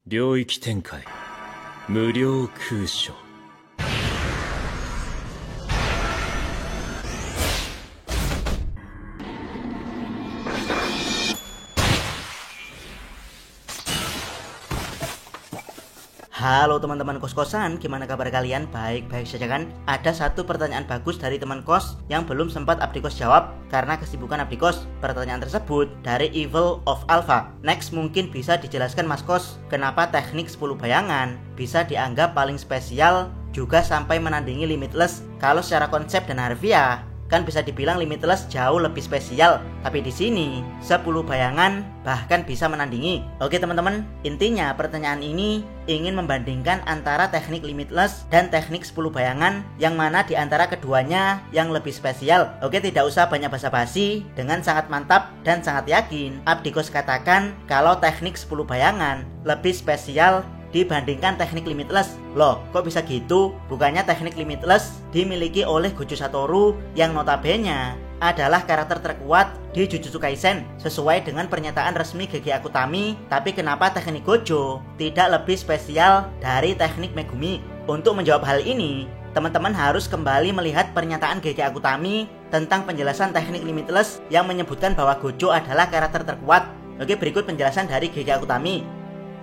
領域展開無料空所 Halo teman-teman kos-kosan, gimana kabar kalian? Baik-baik saja kan? Ada satu pertanyaan bagus dari teman kos yang belum sempat Abdi Kos jawab karena kesibukan Abdi Kos. Pertanyaan tersebut dari Evil of Alpha. Next, mungkin bisa dijelaskan Mas Kos, kenapa teknik 10 bayangan bisa dianggap paling spesial juga sampai menandingi Limitless? Kalau secara konsep dan harfiah kan bisa dibilang Limitless jauh lebih spesial, tapi di sini 10 bayangan bahkan bisa menandingi. Oke teman-teman, intinya pertanyaan ini ingin membandingkan antara teknik Limitless dan teknik 10 bayangan, yang mana di antara keduanya yang lebih spesial. Oke, tidak usah banyak basa-basi, dengan sangat mantap dan sangat yakin Abdi Kos katakan kalau teknik 10 bayangan lebih spesial dibandingkan teknik Limitless. Loh, kok bisa gitu? Bukannya teknik Limitless dimiliki oleh Gojo Satoru yang notabene adalah karakter terkuat di Jujutsu Kaisen sesuai dengan pernyataan resmi GG Akutami, tapi kenapa teknik Gojo tidak lebih spesial dari teknik Megumi? Untuk menjawab hal ini, teman-teman harus kembali melihat pernyataan GG Akutami tentang penjelasan teknik Limitless yang menyebutkan bahwa Gojo adalah karakter terkuat. Oke, berikut penjelasan dari GG Akutami.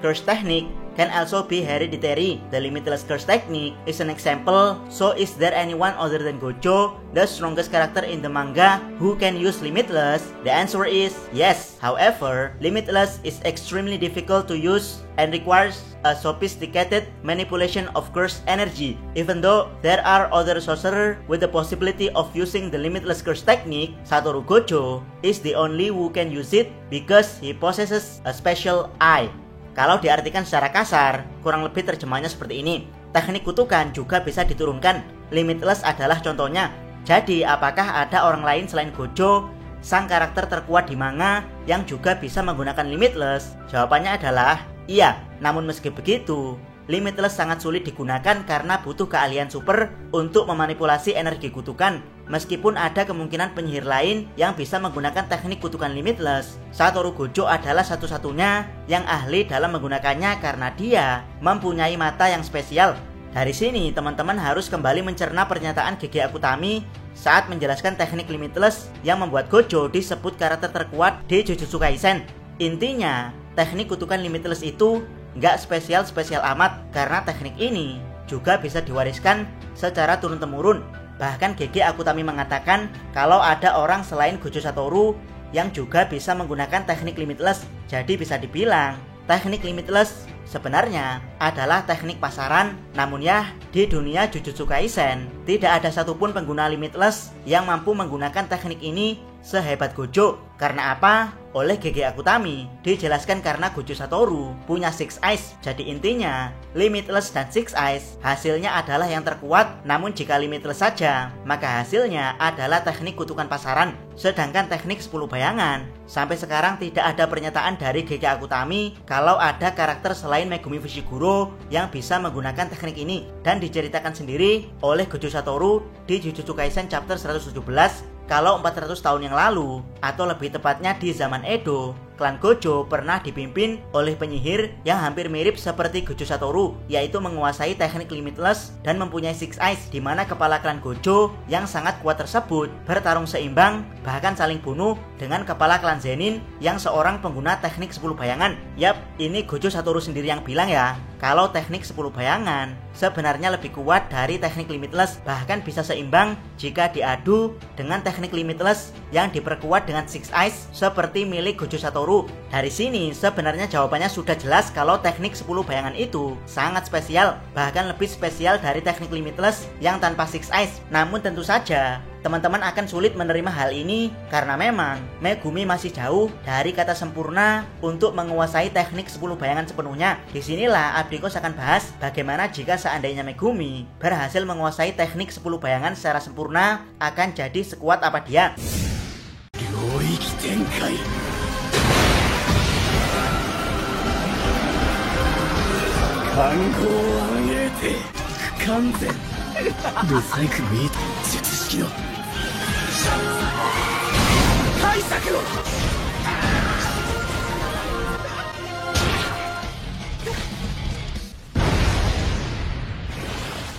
Curse technique can also be hereditary. The Limitless curse technique is an example. So is there anyone other than Gojo, the strongest character in the manga, who can use Limitless? The answer is yes. However, Limitless is extremely difficult to use and requires a sophisticated manipulation of curse energy. Even though there are other sorcerers with the possibility of using the Limitless curse technique, Satoru Gojo is the only who can use it because he possesses a special eye. Kalau diartikan secara kasar, kurang lebih terjemahnya seperti ini. Teknik kutukan juga bisa diturunkan. Limitless adalah contohnya. Jadi, apakah ada orang lain selain Gojo, sang karakter terkuat di manga, yang juga bisa menggunakan Limitless? Jawabannya adalah iya. Namun meski begitu, Limitless sangat sulit digunakan karena butuh keahlian super untuk memanipulasi energi kutukan. Meskipun ada kemungkinan penyihir lain yang bisa menggunakan teknik kutukan Limitless, Satoru Gojo adalah satu-satunya yang ahli dalam menggunakannya karena dia mempunyai mata yang spesial. Dari sini teman-teman harus kembali mencerna pernyataan GG Akutami saat menjelaskan teknik Limitless yang membuat Gojo disebut karakter terkuat di Jujutsu Kaisen. Intinya, teknik kutukan Limitless itu nggak spesial-spesial amat karena teknik ini juga bisa diwariskan secara turun-temurun. Bahkan GG Akutami mengatakan kalau ada orang selain Gojo Satoru yang juga bisa menggunakan teknik Limitless. Jadi bisa dibilang teknik Limitless sebenarnya adalah teknik pasaran. Namun ya, di dunia Jujutsu Kaisen tidak ada satupun pengguna Limitless yang mampu menggunakan teknik ini sehebat Gojo. Karena apa? Oleh GG Akutami dijelaskan karena Gojo Satoru punya Six Eyes. Jadi intinya Limitless dan Six Eyes hasilnya adalah yang terkuat. Namun jika Limitless saja, maka hasilnya adalah teknik kutukan pasaran. Sedangkan teknik 10 bayangan, sampai sekarang tidak ada pernyataan dari GG Akutami kalau ada karakter selain Megumi Fushiguro yang bisa menggunakan teknik ini. Dan diceritakan sendiri oleh Gojo Satoru di Jujutsu Kaisen chapter 117 kalau 400 tahun yang lalu, atau lebih tepatnya di zaman Edo, klan Gojo pernah dipimpin oleh penyihir yang hampir mirip seperti Gojo Satoru, yaitu menguasai teknik Limitless dan mempunyai Six Eyes, di mana kepala klan Gojo yang sangat kuat tersebut bertarung seimbang, bahkan saling bunuh dengan kepala klan Zenin yang seorang pengguna teknik 10 bayangan. Yap, ini Gojo Satoru sendiri yang bilang ya, kalau teknik 10 bayangan sebenarnya lebih kuat dari teknik Limitless, bahkan bisa seimbang jika diadu dengan teknik Limitless yang diperkuat dengan Six Eyes seperti milik Gojo Satoru. Dari sini sebenarnya jawabannya sudah jelas kalau teknik 10 bayangan itu sangat spesial, bahkan lebih spesial dari teknik Limitless yang tanpa Six Eyes. Namun tentu saja teman-teman akan sulit menerima hal ini karena memang Megumi masih jauh dari kata sempurna untuk menguasai teknik 10 bayangan sepenuhnya. Disinilah Abdi Kos akan bahas bagaimana jika seandainya Megumi berhasil menguasai teknik 10 bayangan secara sempurna, akan jadi sekuat apa dia.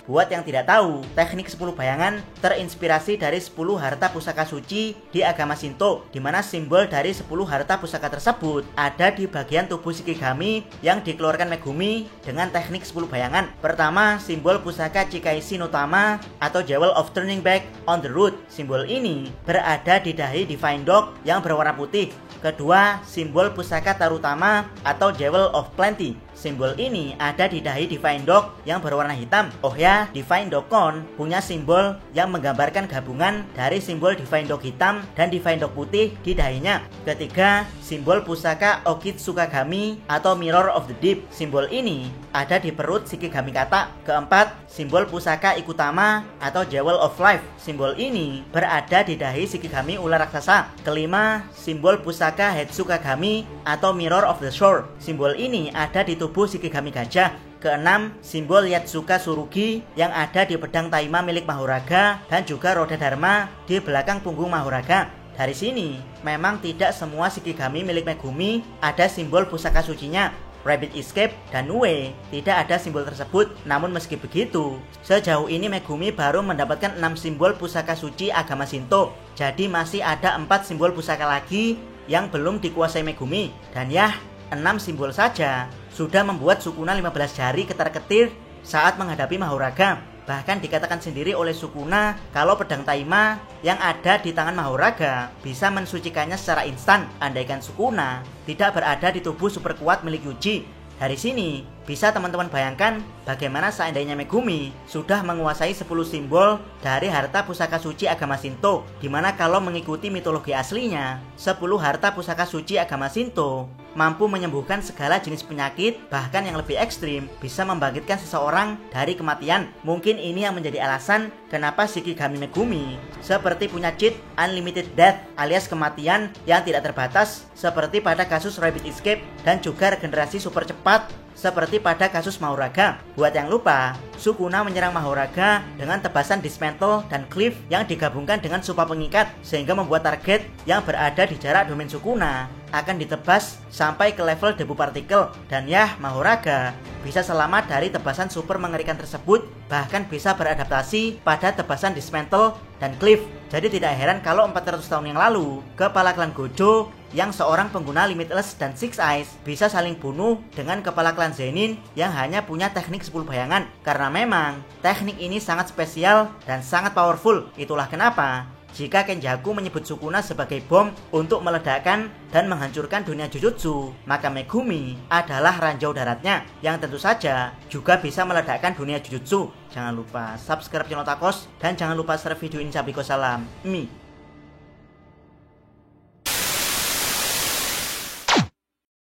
Buat yang tidak tahu, teknik 10 bayangan terinspirasi dari 10 harta pusaka suci di agama Shinto, di mana simbol dari 10 harta pusaka tersebut ada di bagian tubuh Shikigami yang dikeluarkan Megumi dengan teknik 10 bayangan. Pertama, simbol pusaka Chikaishi no Tama atau Jewel of Turning Back on the Root. Simbol ini berada di dahi Divine Dog yang berwarna putih. Kedua, simbol pusaka Tarutama atau Jewel of Plenty. Simbol ini ada di dahi Divine Dog yang berwarna hitam. Oh ya, Divine Dog-kon punya simbol yang menggambarkan gabungan dari simbol Divine Dog hitam dan Divine Dog putih di dahinya. Ketiga, simbol pusaka Okitsukagami atau Mirror of the Deep. Simbol ini ada di perut Shikigami Kata. Keempat, simbol pusaka Ikutama atau Jewel of Life. Simbol ini berada di dahi Shikigami ular raksasa. Kelima, simbol pusaka Hetsukagami atau Mirror of the Shore. Simbol ini ada di tubuh Shikigami gajah. Keenam, simbol Yatsuka Tsurugi yang ada di pedang Taima milik Mahoraga dan juga roda Dharma di belakang punggung Mahoraga. Dari sini, memang tidak semua Shikigami milik Megumi ada simbol pusaka sucinya. Rabbit Escape dan Nue tidak ada simbol tersebut. Namun meski begitu, sejauh ini Megumi baru mendapatkan 6 simbol pusaka suci agama Shinto. Jadi masih ada 4 simbol pusaka lagi yang belum dikuasai Megumi. Dan ya, 6 simbol saja sudah membuat Sukuna 15 jari ketar-ketir saat menghadapi Mahoraga. Bahkan dikatakan sendiri oleh Sukuna kalau pedang Taima yang ada di tangan Mahoraga bisa mensucikannya secara instan andaikan Sukuna tidak berada di tubuh super kuat milik Yuji. Dari sini bisa teman-teman bayangkan bagaimana seandainya Megumi sudah menguasai 10 simbol dari harta pusaka suci agama Shinto, dimana kalau mengikuti mitologi aslinya 10 harta pusaka suci agama Shinto mampu menyembuhkan segala jenis penyakit, bahkan yang lebih ekstrim bisa membangkitkan seseorang dari kematian. Mungkin ini yang menjadi alasan kenapa Shikigami Megumi seperti punya cheat Unlimited Death alias kematian yang tidak terbatas seperti pada kasus Rabbit Escape dan juga regenerasi super cepat seperti pada kasus Mahoraga. Buat yang lupa, Sukuna menyerang Mahoraga dengan tebasan Dismantle dan Cleave yang digabungkan dengan Supa Pengikat sehingga membuat target yang berada di jarak domain Sukuna akan ditebas sampai ke level debu partikel. Dan ya, Mahoraga bisa selamat dari tebasan super mengerikan tersebut, bahkan bisa beradaptasi pada tebasan Dismantle dan Cleave. Jadi tidak heran kalau 400 tahun yang lalu, kepala klan Gojo yang seorang pengguna Limitless dan Six Eyes bisa saling bunuh dengan kepala klan Zenin yang hanya punya teknik 10 bayangan. Karena memang teknik ini sangat spesial dan sangat powerful. Itulah kenapa jika Kenjaku menyebut Sukuna sebagai bom untuk meledakkan dan menghancurkan dunia Jujutsu, maka Megumi adalah ranjau daratnya yang tentu saja juga bisa meledakkan dunia Jujutsu. Jangan lupa subscribe channel Takos dan jangan lupa share video ini. Salam Mi.